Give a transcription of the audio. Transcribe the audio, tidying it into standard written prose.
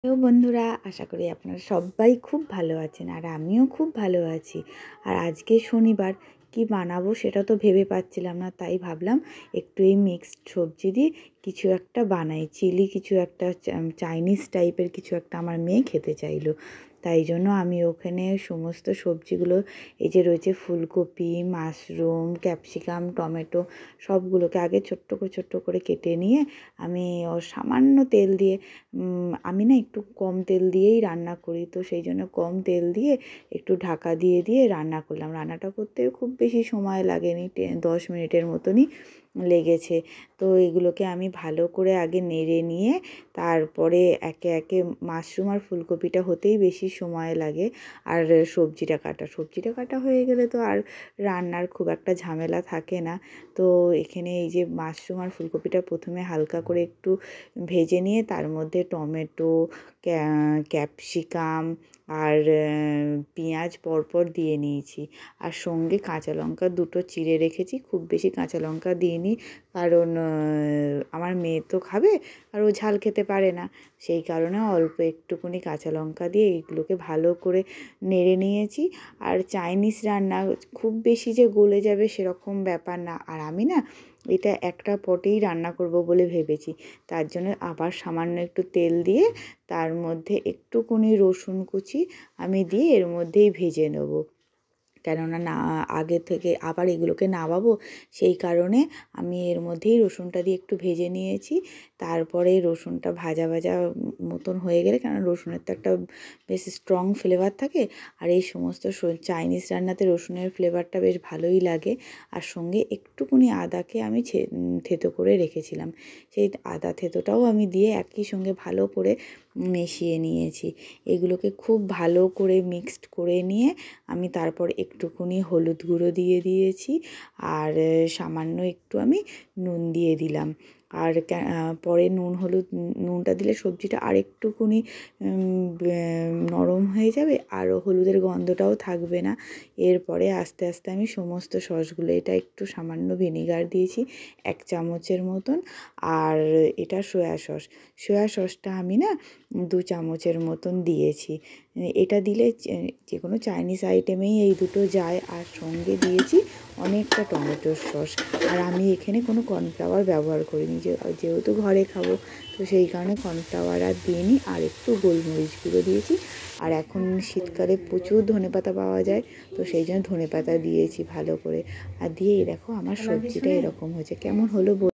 Hello বন্ধুরা, আশা করি আপনারা সবাই খুব ভালো আছেন আর আমিও খুব ভালো আছি। আর আজকে শনিবার কি বানাবো সেটা তো ভেবে পাচ্ছিলাম না, তাই ভাবলাম একটু এই মিক্সড সবজি দিয়ে কিছু একটা বানাই। চিলি কিছু একটা, চাইনিজ টাইপের কিছু একটা আমার মেয়ে খেতে চাইলো। তাই জন্য আমি ওখানে সমস্ত সবজিগুলো, এই যে রয়েছে ফুলকপি, মাশরুম, ক্যাপসিকাম, টমেটো, সবগুলোকে আগে ছোট্ট করে কেটে নিয়ে আমি সামান্য তেল দিয়ে, আমি না একটু কম তেল দিয়েই রান্না করি, তো সেই জন্য কম তেল দিয়ে একটু ঢাকা দিয়ে রান্না করলাম। রান্নাটা করতে খুব বেশি সময় লাগেনি, 10 মিনিটের মতনই লেগেছে। তো এগুলোকে আমি ভালো করে আগে নেড়ে নিয়ে তারপরে একে একে, মাশরুম আর ফুলকপিটা হতেই বেশি সময় লাগে। আর সবজিটা কাটা হয়ে গেলে তো আর রান্নার খুব একটা ঝামেলা থাকে না। তো এখানে এই যে মাশরুম আর ফুলকপিটা প্রথমে হালকা করে একটু ভেজে নিয়ে তার মধ্যে টমেটো, ক্যাপসিকাম আর পেঁয়াজ পরপর দিয়ে নিয়েছি। আর সঙ্গে কাঁচা লঙ্কা দুটো চিড়ে রেখেছি। খুব বেশি কাঁচা লঙ্কা দিইনি, কারণ আমার মেয়ে তো খাবে আর ও ঝাল খেতে পারে না। সেই কারণে অল্প একটুখানি কাঁচা লঙ্কা দিয়ে এগুলোকে ভালো করে নেড়ে নিয়েছি। আর চাইনিজ রান্না খুব বেশি যে গলে যাবে সেরকম ব্যাপার না। আর আমি না এটা একটা পটেই রান্না করব বলে ভেবেছি। তার জন্য আবার সামান্য একটু তেল দিয়ে তার মধ্যে একটুখানি রসুন কুচি আমি দিয়ে এর মধ্যেই ভেজে নেব। কেননা না, আগে থেকে আবার এগুলোকে নামাবো, সেই কারণে আমি এর মধ্যেই রসুনটা দিয়ে একটু ভেজে নিয়েছি। তারপরে রসুনটা ভাজা মতন হয়ে গেলে, কারণ রসুনের তো একটা বেশ স্ট্রং ফ্লেভার থাকে, আর এই সমস্ত চাইনিজ রান্নাতে রসুনের ফ্লেভারটা বেশ ভালোই লাগে। আর সঙ্গে একটুখানি আদাকে আমি থেঁতো করে রেখেছিলাম, সেই আদা থেঁতোটাও আমি দিয়ে একই সঙ্গে ভালো করে মিশিয়ে নিয়েছি। এগুলোকে খুব ভালো করে মিক্সড করে নিয়ে আমি তারপর একটুখানি হলুদ গুঁড়ো দিয়ে দিয়েছি, আর সামান্য একটু আমি নুন দিয়ে দিলাম। আর পরে নুনটা দিলে সবজিটা আরেকটুখানি নরম হয়ে যাবে আর হলুদের গন্ধটাও থাকবে না। এরপরে আস্তে আস্তে আমি সমস্ত সসগুলো, এটা একটু সামান্য ভিনেগার দিয়েছি 1 চামচের মতন, আর এটা সয়া সসটা আমি না 2 চামচের মতন দিয়েছি। এটা দিলে যে কোনো চাইনিজ আইটেমেই এই দুটো যায়। আর সঙ্গে দিয়েছি অনেকটা টমেটোর সস। আর আমি এখানে কোনো কর্নফ্লাওয়ার ব্যবহার করিনি, যেহেতু ঘরে খাবো, তো সেই কারণে কর্নফ্লাওয়ার আর দিইনি। আর একটু গোলমরিচ গুঁড়ো দিয়েছি। আর এখন শীতকালে প্রচুর ধনেপাতা পাওয়া যায়, তো সেই জন্য ধনেপাতা দিয়েছি ভালো করে। আর দিয়ে এই দেখো আমার সবজিটা এরকম হয়েছে। কেমন হলো